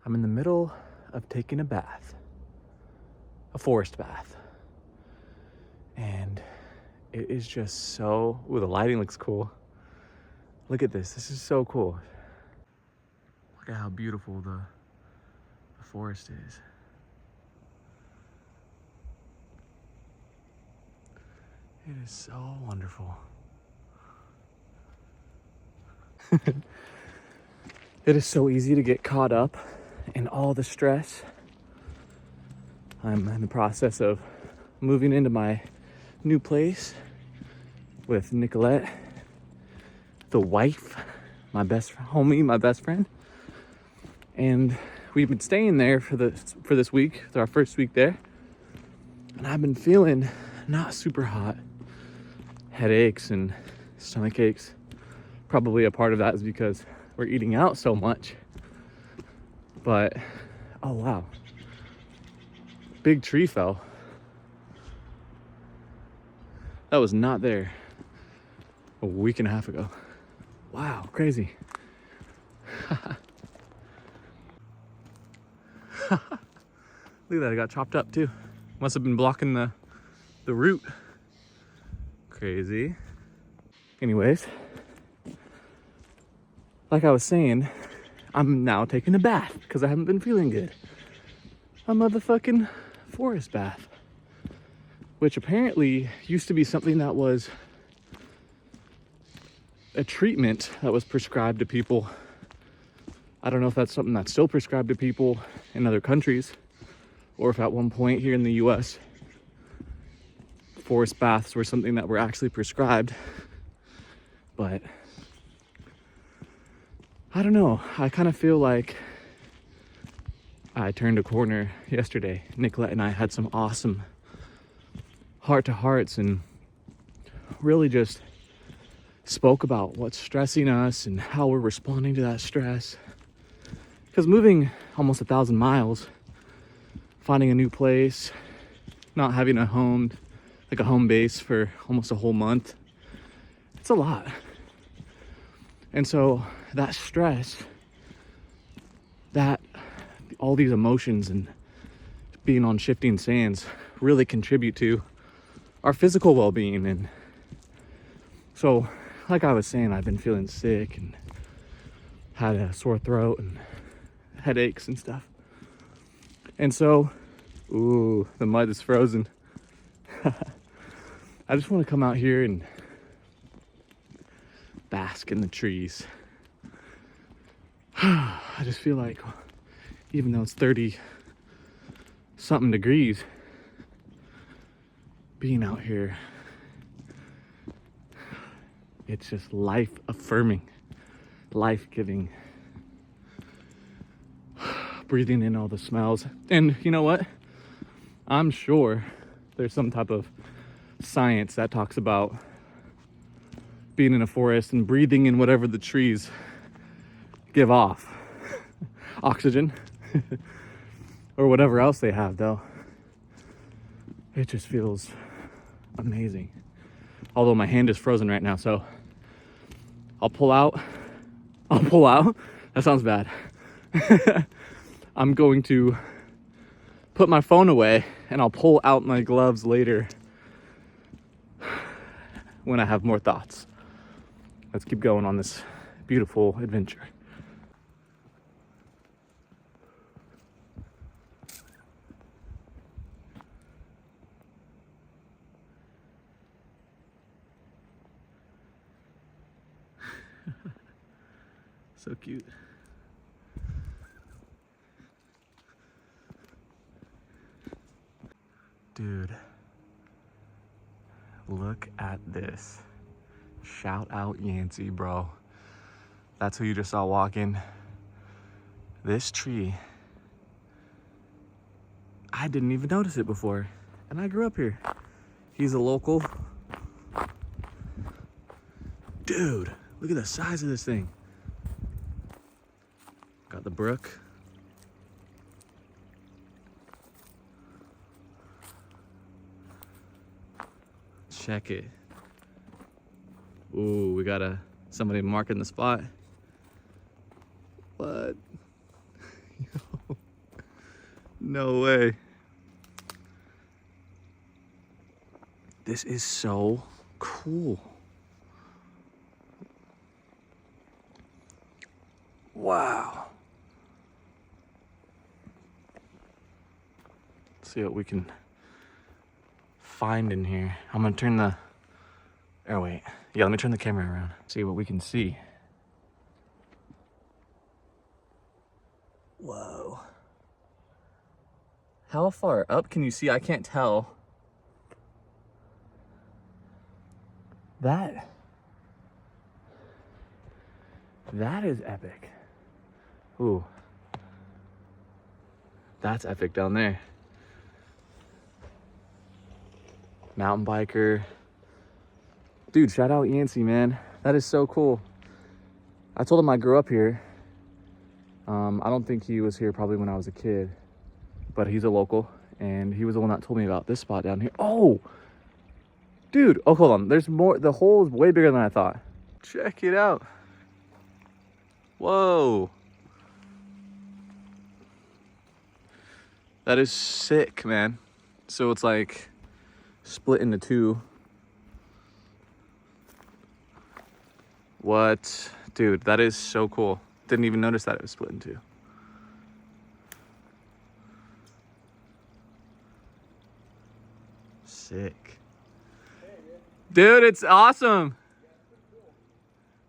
I'm in the middle of taking a bath, a forest bath. And it is just so, ooh, the lighting looks cool. Look at this, this is so cool. Look at how beautiful the forest is. It is so wonderful. It is so easy to get caught up in all the stress. I'm in the process of moving into my new place with Nicolette, the wife, my best homie, my best friend. And we've been staying there for this week. It's our first week there. And I've been feeling not super hot. Headaches and stomach aches. Probably a part of that is because we're eating out so much. But, oh wow. Big tree fell. That was not there a week and a half ago. Wow, crazy. Look at that, it got chopped up too. Must have been blocking the root. Crazy. Anyways, like I was saying, I'm now taking a bath because I haven't been feeling good. A motherfucking forest bath, which apparently used to be something that was a treatment that was prescribed to people. I don't know if that's something that's still prescribed to people in other countries, or if at one point here in the US, forest baths were something that were actually prescribed. But I don't know, I kind of feel like I turned a corner yesterday. Nicolette and I had some awesome heart-to-hearts and really just spoke about what's stressing us and how we're responding to that stress. Because moving almost 1,000 miles, finding a new place, not having a home, like a home base for almost a whole month, it's a lot. And so that stress, that all these emotions and being on shifting sands really contribute to our physical well-being. And so, like I was saying, I've been feeling sick and had a sore throat and headaches and stuff. And so, ooh, the mud is frozen. I just want to come out here and bask in the trees. I just feel like, even though it's 30 something degrees, being out here, it's just life affirming, life giving. Breathing in all the smells. And you know what? I'm sure there's some type of science that talks about being in a forest and breathing in whatever the trees give off. Oxygen. Or whatever else they have, though. It just feels amazing. Although my hand is frozen right now, so I'll pull out. That sounds bad. I'm going to put my phone away and I'll pull out my gloves later when I have more thoughts. Let's keep going on this beautiful adventure. So cute. Dude, look at this. Shout out Yancey, bro. That's who you just saw walking. This tree, I didn't even notice it before, and I grew up here. He's a local. Dude, look at the size of this thing. Got the brook. Check it. Ooh, we got somebody marking the spot. What? No way. This is so cool. Wow. Let's see what we can find in here. I'm gonna turn the, oh wait. Yeah, let me turn the camera around. See what we can see. Whoa. How far up can you see? I can't tell. That is epic. Ooh. That's epic down there. Mountain biker. Dude, shout out Yancey, man. That is so cool. I told him I grew up here. I don't think he was here probably when I was a kid, but he's a local, and he was the one that told me about this spot down here. Oh, dude. Oh, hold on. There's more. The hole is way bigger than I thought. Check it out. Whoa. That is sick, man. So it's like split into two. What? Dude, that is so cool. Didn't even notice that it was split in two. Sick. Dude, it's awesome.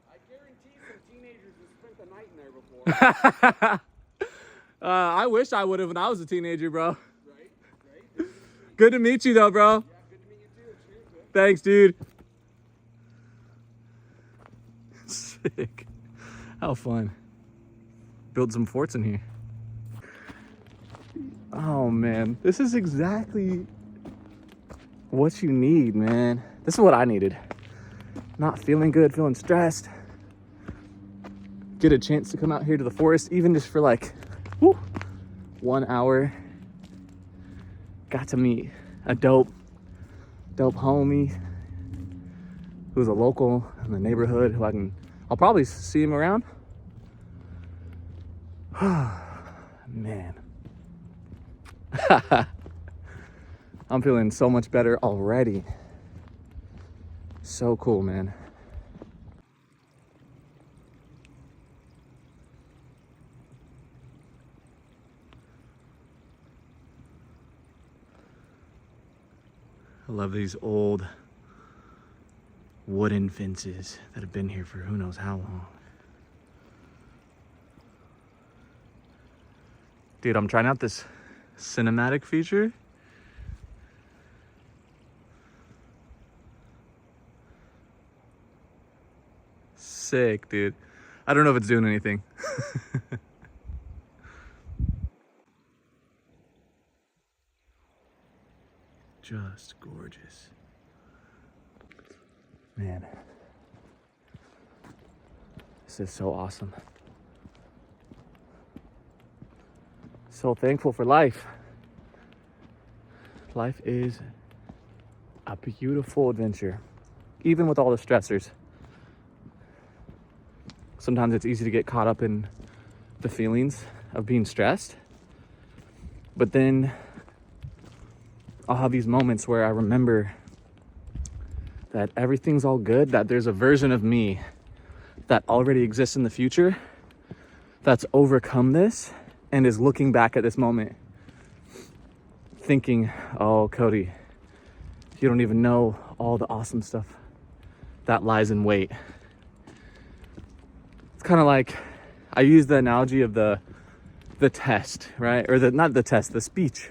I guarantee some teenagers have spent the night in there before. I wish I would have when I was a teenager, bro. Right? Good to meet you, though, bro. Yeah, good to meet you too. Cheers, man. Thanks, dude. Sick. How fun. Build some forts in here. Oh, man. This is exactly what you need, man. This is what I needed. Not feeling good, feeling stressed. Get a chance to come out here to the forest, even just for like, 1 hour. Got to meet a dope homie who's a local in the neighborhood who I'll probably see him around. Man. I'm feeling so much better already. So cool, man. I love these old wooden fences that have been here for who knows how long. Dude, I'm trying out this cinematic feature. Sick, dude. I don't know if it's doing anything. Just gorgeous. Man. This is so awesome. So thankful for life. Life is a beautiful adventure, even with all the stressors. Sometimes it's easy to get caught up in the feelings of being stressed, but then I'll have these moments where I remember that everything's all good, that there's a version of me that already exists in the future that's overcome this and is looking back at this moment thinking, oh, Cody, you don't even know all the awesome stuff that lies in wait. It's kind of like, I use the analogy of the test, right? Or not the test, the speech.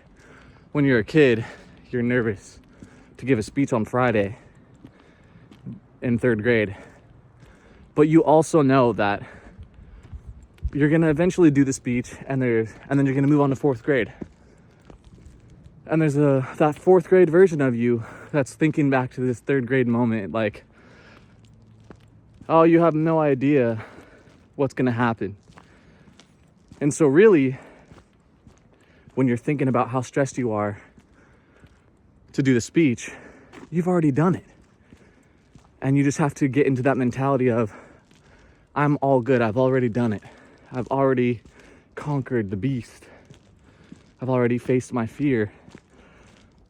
When you're a kid, you're nervous to give a speech on Friday in 3rd grade. But you also know that you're gonna eventually do the speech and then you're gonna move on to 4th grade. And there's that 4th grade version of you that's thinking back to this 3rd grade moment, like, oh, you have no idea what's gonna happen. And so really, when you're thinking about how stressed you are to do the speech, you've already done it. And you just have to get into that mentality of, I'm all good, I've already done it. I've already conquered the beast. I've already faced my fear,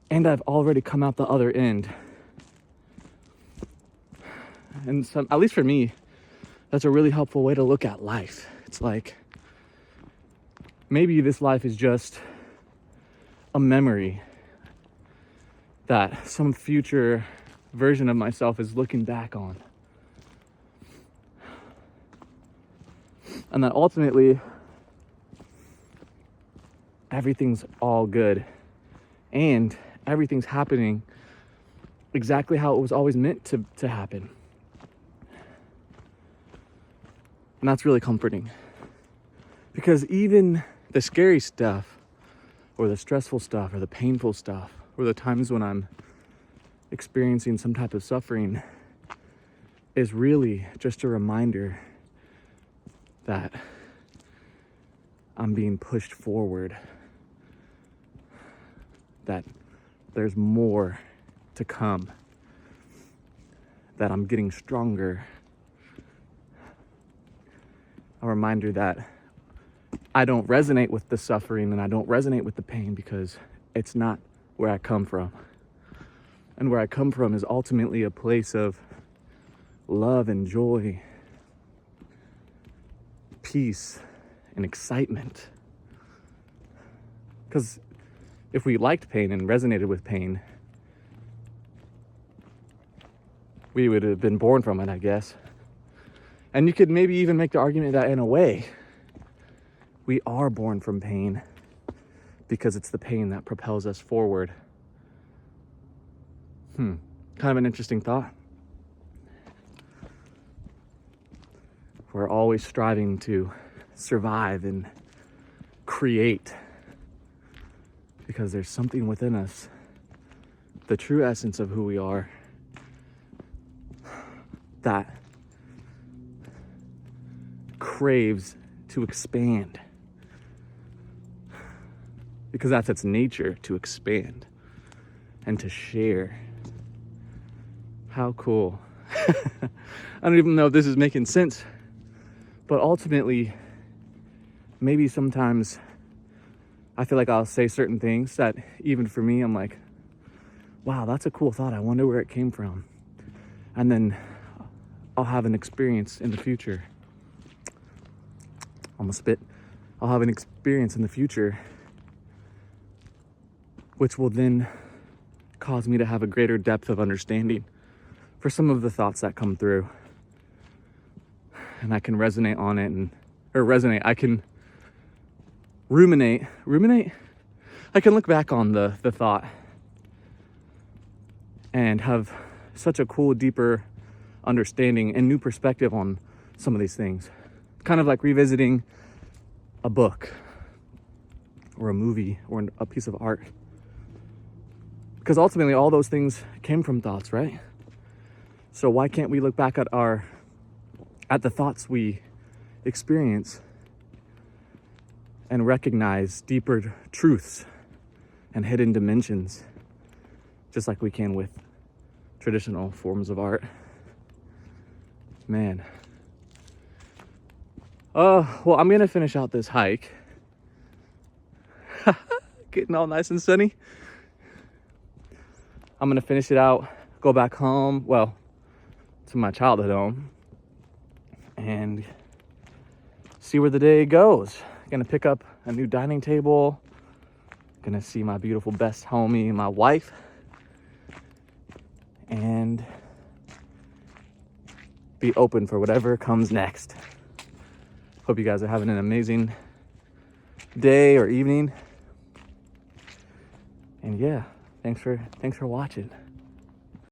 and I've already come out the other end. And some, at least for me, that's a really helpful way to look at life. It's like, maybe this life is just a memory that some future version of myself is looking back on. And that ultimately, everything's all good. And everything's happening exactly how it was always meant to happen. And that's really comforting. Because even the scary stuff, or the stressful stuff, or the painful stuff, or the times when I'm experiencing some type of suffering, is really just a reminder that I'm being pushed forward, that there's more to come, that I'm getting stronger. A reminder that I don't resonate with the suffering and I don't resonate with the pain because it's not where I come from. And where I come from is ultimately a place of love and joy, peace and excitement. Because if we liked pain and resonated with pain, we would have been born from it, I guess. And you could maybe even make the argument that in a way, we are born from pain because it's the pain that propels us forward. Kind of an interesting thought. We're always striving to survive and create because there's something within us, the true essence of who we are, that craves to expand. Because that's its nature, to expand and to share. How cool. I don't even know if this is making sense, but ultimately, maybe sometimes I feel like I'll say certain things that even for me, I'm like, wow, that's a cool thought. I wonder where it came from. And then I'll have an experience in the future. Almost spit. I'll have an experience in the future which will then cause me to have a greater depth of understanding for some of the thoughts that come through. And I can resonate on it I can ruminate. I can look back on the thought and have such a cool, deeper understanding and new perspective on some of these things. Kind of like revisiting a book or a movie or a piece of art. Because ultimately all those things came from thoughts, right? So why can't we look back at the thoughts we experience and recognize deeper truths and hidden dimensions, just like we can with traditional forms of art? Man. Well, I'm gonna finish out this hike. Getting all nice and sunny. I'm gonna finish it out, go back home, well, to my childhood home, and see where the day goes. Gonna pick up a new dining table, gonna see my beautiful best homie, my wife, and be open for whatever comes next. Hope you guys are having an amazing day or evening. And yeah, thanks for watching.